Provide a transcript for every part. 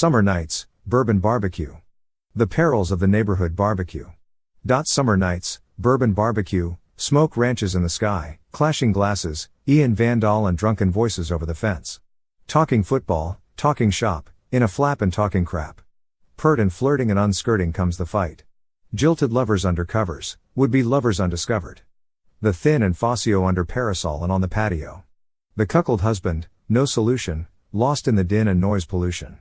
Summer nights, bourbon barbecue. The perils of the neighborhood barbecue. Summer nights, bourbon barbecue, smoke ranches in the sky, clashing glasses, Ian Vandal and drunken voices over the fence. Talking football, talking shop, in a flap and talking crap. Pert and flirting and unskirting comes the fight. Jilted lovers under covers, would-be lovers undiscovered. The thin and Fosio under parasol and on the patio. The cuckold husband, no solution, lost in the din and noise pollution.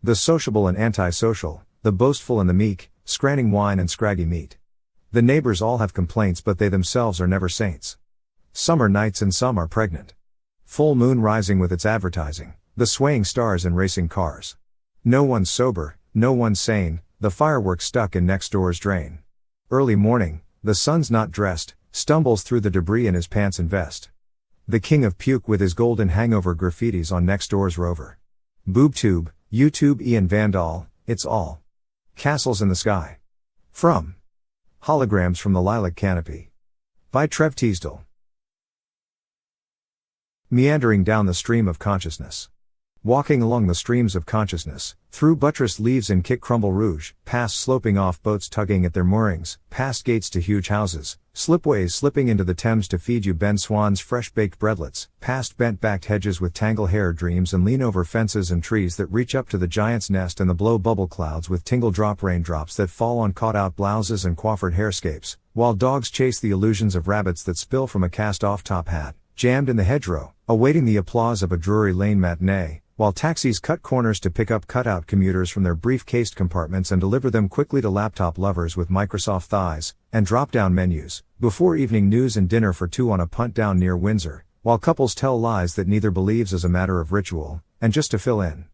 The sociable and antisocial, the boastful and the meek, scranning wine and scraggy meat. The neighbors all have complaints but they themselves are never saints. Summer nights and some are pregnant. Full moon rising with its advertising, the swaying stars and racing cars. No one's sober, no one's sane, the fireworks stuck in next door's drain. Early morning, the son's not dressed, stumbles through the debris in his pants and vest. The king of puke with his golden hangover graffitis on next door's rover. BoobTube, YouTube Ian Vandal, it's all. Castles in the sky. From Holograms from the Lilac Canopy. By Trev Teasdel. Meandering down the stream of consciousness. Walking along the streams of consciousness, through buttressed leaves and kick crumble rouge, past sloping off boats tugging at their moorings, past gates to huge houses, slipways slipping into the Thames to feed you Ben Swan's fresh-baked breadlets, past bent-backed hedges with tangle-hair dreams and lean-over fences and trees that reach up to the giant's nest and the blow bubble clouds with tingle-drop raindrops that fall on caught-out blouses and coiffured hairscapes, while dogs chase the illusions of rabbits that spill from a cast-off top hat, jammed in the hedgerow, awaiting the applause of a Drury Lane matinee, while taxis cut corners to pick up cutout commuters from their brief-cased compartments and deliver them quickly to laptop lovers with Microsoft thighs, and drop-down menus, before evening news and dinner for two on a punt down near Windsor, while couples tell lies that neither believes as a matter of ritual, and just to fill in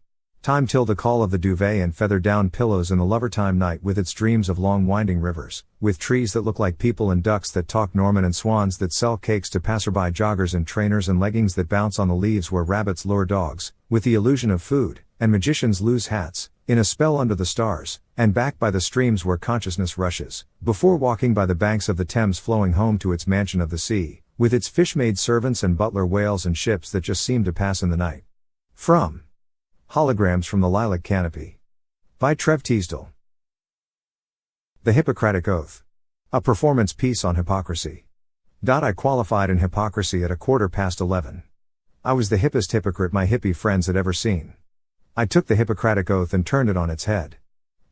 time till the call of the duvet and feather-down pillows in the lover-time night with its dreams of long winding rivers, with trees that look like people and ducks that talk Norman and swans that sell cakes to passerby joggers and trainers and leggings that bounce on the leaves where rabbits lure dogs, with the illusion of food, and magicians lose hats, in a spell under the stars, and back by the streams where consciousness rushes, before walking by the banks of the Thames flowing home to its mansion of the sea, with its fish-maid servants and butler whales and ships that just seem to pass in the night. From Holograms from the Lilac Canopy. By Trev Teasdel. The Hippocratic Oath. A performance piece on hypocrisy. I qualified in hypocrisy at 11:15. I was the hippest hypocrite my hippie friends had ever seen. I took the Hippocratic Oath and turned it on its head.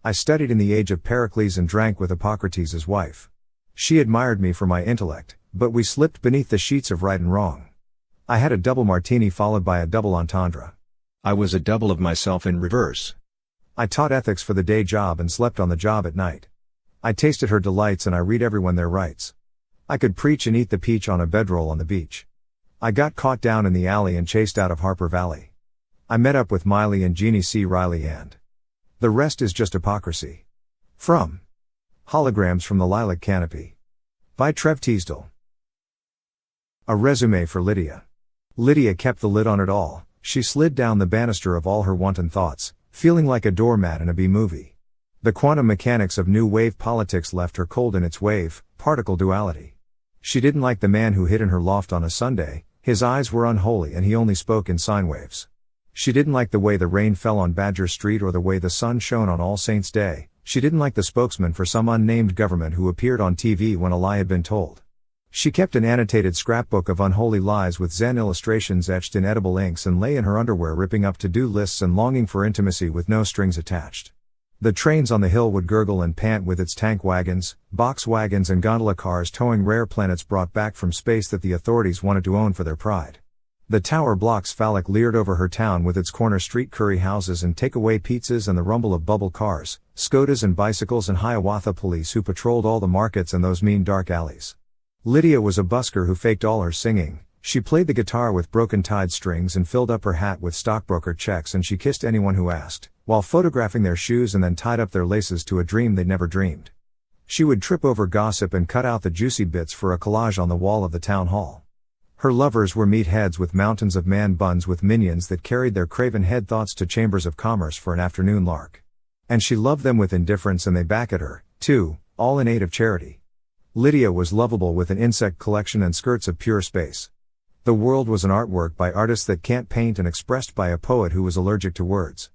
I studied in the age of Pericles and drank with Hippocrates' wife. She admired me for my intellect, but we slipped beneath the sheets of right and wrong. I had a double martini followed by a double entendre. I was a double of myself in reverse. I taught ethics for the day job and slept on the job at night. I tasted her delights and I read everyone their rights. I could preach and eat the peach on a bedroll on the beach. I got caught down in the alley and chased out of Harper Valley. I met up with Miley and Jeannie C. Riley and the rest is just hypocrisy. From Holograms from the Lilac Canopy. By Trev Teasdel. A resume for Lydia. Lydia kept the lid on it all. She slid down the banister of all her wanton thoughts, feeling like a doormat in a B-movie. The quantum mechanics of new wave politics left her cold in its wave, particle duality. She didn't like the man who hid in her loft on a Sunday, his eyes were unholy and he only spoke in sine waves. She didn't like the way the rain fell on Badger Street or the way the sun shone on All Saints' Day. She didn't like the spokesman for some unnamed government who appeared on TV when a lie had been told. She kept an annotated scrapbook of unholy lies with Zen illustrations etched in edible inks and lay in her underwear ripping up to-do lists and longing for intimacy with no strings attached. The trains on the hill would gurgle and pant with its tank wagons, box wagons and gondola cars towing rare planets brought back from space that the authorities wanted to own for their pride. The tower blocks phallic leered over her town with its corner street curry houses and takeaway pizzas and the rumble of bubble cars, Skodas and bicycles and Hiawatha police who patrolled all the markets and those mean dark alleys. Lydia was a busker who faked all her singing. She played the guitar with broken tied strings and filled up her hat with stockbroker checks and she kissed anyone who asked, while photographing their shoes and then tied up their laces to a dream they'd never dreamed. She would trip over gossip and cut out the juicy bits for a collage on the wall of the town hall. Her lovers were meatheads with mountains of man buns with minions that carried their craven head thoughts to chambers of commerce for an afternoon lark. And she loved them with indifference and they back at her, too, all in aid of charity. Lydia was lovable with an insect collection and skirts of pure space. The world was an artwork by artists that can't paint and expressed by a poet who was allergic to words.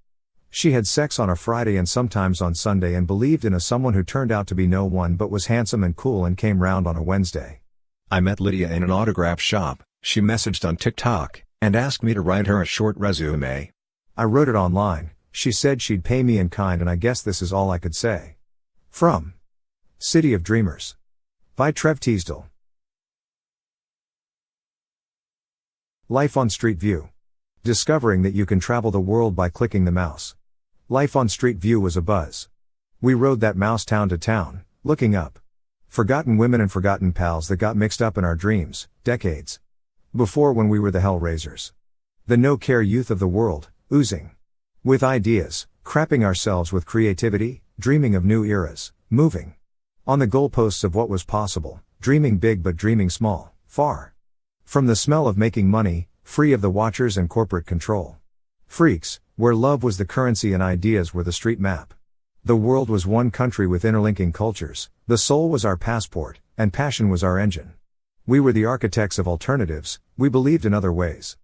She had sex on a Friday and sometimes on Sunday and believed in a someone who turned out to be no one but was handsome and cool and came round on a Wednesday. I met Lydia in an autograph shop. She messaged on TikTok and asked me to write her a short resume. I wrote it online. She said she'd pay me in kind, and I guess this is all I could say. From City of Dreamers by Trev Teasdel. Life on Street View. Discovering that you can travel the world by clicking the mouse. Life on Street View was a buzz. We rode that mouse town to town, looking up. Forgotten women and forgotten pals that got mixed up in our dreams, decades before, when we were the Hellraisers. The no-care youth of the world, oozing with ideas, crapping ourselves with creativity, dreaming of new eras, moving on the goalposts of what was possible, dreaming big but dreaming small, far from the smell of making money, free of the watchers and corporate control. Freaks, where love was the currency and ideas were the street map. The world was one country with interlinking cultures, the soul was our passport, and passion was our engine. We were the architects of alternatives, we believed in other ways.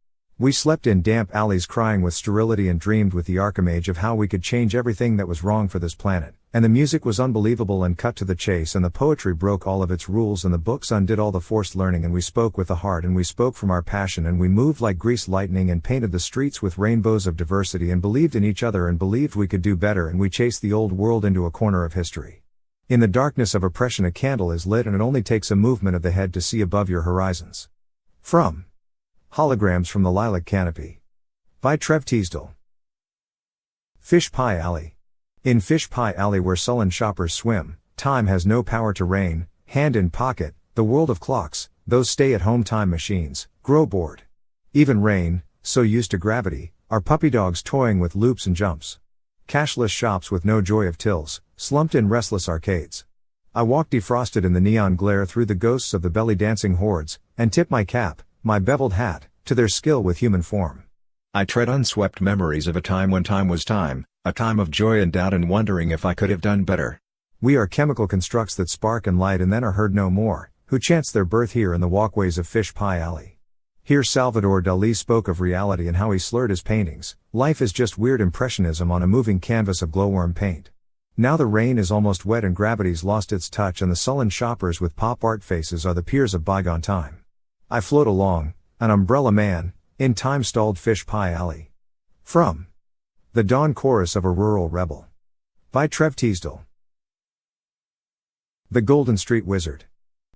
We slept in damp alleys crying with sterility and dreamed with the archimage of how we could change everything that was wrong for this planet, and the music was unbelievable and cut to the chase, and the poetry broke all of its rules, and the books undid all the forced learning, and we spoke with the heart, and we spoke from our passion, and we moved like greased lightning and painted the streets with rainbows of diversity, and believed in each other and believed we could do better, and we chased the old world into a corner of history. In the darkness of oppression a candle is lit, and it only takes a movement of the head to see above your horizons. From Holograms from the Lilac Canopy by Trev Teasdel. Fish Pie Alley. In Fish Pie Alley, where sullen shoppers swim, time has no power to reign, hand in pocket, the world of clocks, those stay-at-home time machines, grow bored. Even rain, so used to gravity, are puppy dogs toying with loops and jumps. Cashless shops with no joy of tills, slumped in restless arcades. I walk defrosted in the neon glare through the ghosts of the belly-dancing hordes, and tip my cap, my beveled hat, to their skill with human form. I tread unswept memories of a time when time was time, a time of joy and doubt and wondering if I could have done better. We are chemical constructs that spark and light and then are heard no more, who chance their birth here in the walkways of Fish Pie Alley. Here Salvador Dalí spoke of reality and how he slurred his paintings. Life is just weird impressionism on a moving canvas of glowworm paint. Now the rain is almost wet and gravity's lost its touch, and the sullen shoppers with pop art faces are the peers of bygone time. I float along, an umbrella man, in time-stalled Fish Pie Alley. From The Dawn Chorus of a Rural Rebel by Trev Teasdel. The Golden Street Wizard.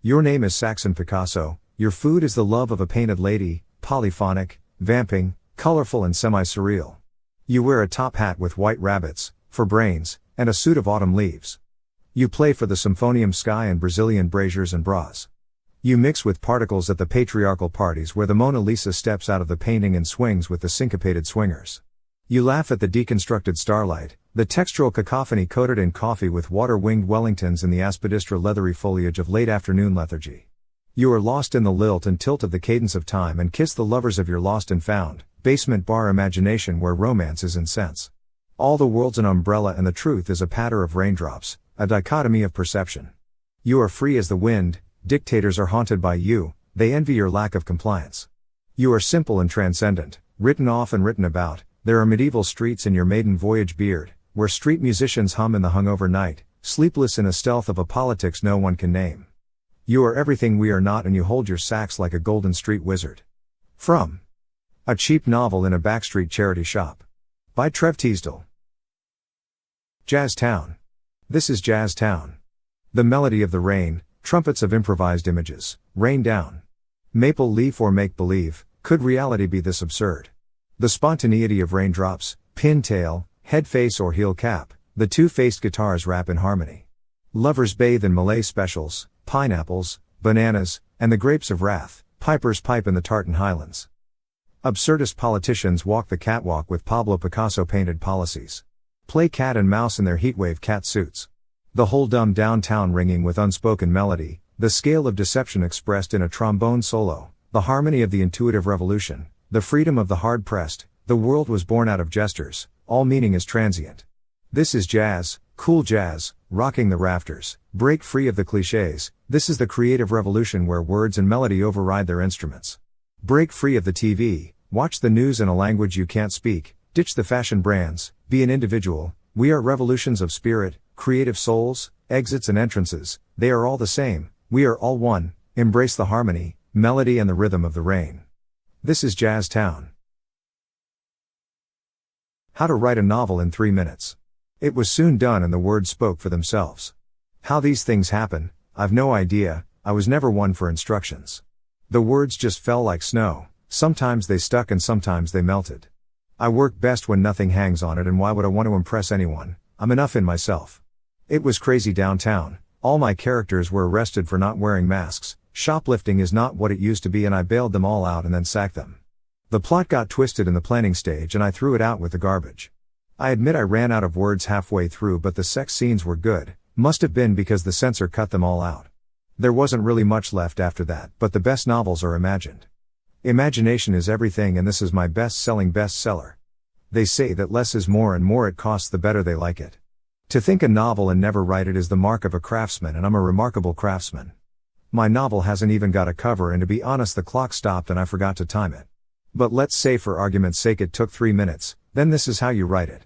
Your name is Saxon Picasso, your food is the love of a painted lady, polyphonic, vamping, colorful and semi-surreal. You wear a top hat with white rabbits, for brains, and a suit of autumn leaves. You play for the symphonium sky and Brazilian braziers and bras. You mix with particles at the patriarchal parties where the Mona Lisa steps out of the painting and swings with the syncopated swingers. You laugh at the deconstructed starlight, the textural cacophony coated in coffee with water-winged Wellingtons in the aspidistra leathery foliage of late afternoon lethargy. You are lost in the lilt and tilt of the cadence of time and kiss the lovers of your lost and found, basement bar imagination where romance is incense. All the world's an umbrella and the truth is a patter of raindrops, a dichotomy of perception. You are free as the wind. Dictators are haunted by you, they envy your lack of compliance. You are simple and transcendent, written off and written about, there are medieval streets in your maiden voyage beard, where street musicians hum in the hungover night, sleepless in a stealth of a politics no one can name. You are everything we are not, and you hold your sax like a golden street wizard. From A Cheap Novel in a Backstreet Charity Shop by Trev Teasdel. Jazz Town. This is Jazz Town. The melody of the rain, trumpets of improvised images, rain down. Maple leaf or make-believe, could reality be this absurd? The spontaneity of raindrops, pintail, head face or heel cap, the two-faced guitars rap in harmony. Lovers bathe in Malay specials, pineapples, bananas, and the grapes of wrath, pipers pipe in the tartan highlands. Absurdist politicians walk the catwalk with Pablo Picasso painted policies. Play cat and mouse in their heatwave cat suits. The whole dumb downtown ringing with unspoken melody, the scale of deception expressed in a trombone solo, the harmony of the intuitive revolution, the freedom of the hard-pressed, the world was born out of gestures, all meaning is transient. This is jazz, cool jazz, rocking the rafters, break free of the clichés, this is the creative revolution where words and melody override their instruments. Break free of the TV, watch the news in a language you can't speak, ditch the fashion brands, Be an individual, we are revolutions of spirit, creative souls, exits and entrances, they are all the same, we are all one, embrace the harmony, melody and the rhythm of the rain. This is Jazz Town. How to write a novel in 3 minutes. It was soon done and the words spoke for themselves. How these things happen, I've no idea, I was never one for instructions. The words just fell like snow, sometimes they stuck and sometimes they melted. I work best when nothing hangs on it, and why would I want to impress anyone? I'm enough in myself. It was crazy downtown, all my characters were arrested for not wearing masks, shoplifting is not what it used to be and I bailed them all out and then sacked them. The plot got twisted in the planning stage and I threw it out with the garbage. I admit I ran out of words halfway through, but the sex scenes were good, must have been because the censor cut them all out. There wasn't really much left after that, but the best novels are imagined. Imagination is everything, and this is my best-selling bestseller. They say that less is more, and more it costs the better they like it. To think a novel and never write it is the mark of a craftsman, and I'm a remarkable craftsman. My novel hasn't even got a cover, and to be honest the clock stopped and I forgot to time it. But let's say for argument's sake it took 3 minutes, then this is how you write it.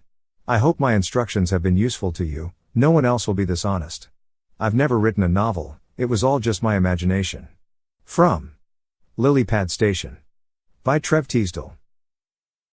I hope my instructions have been useful to you, no one else will be this honest. I've never written a novel, it was all just my imagination. From Lily Pad Station. By Trev Teasdel.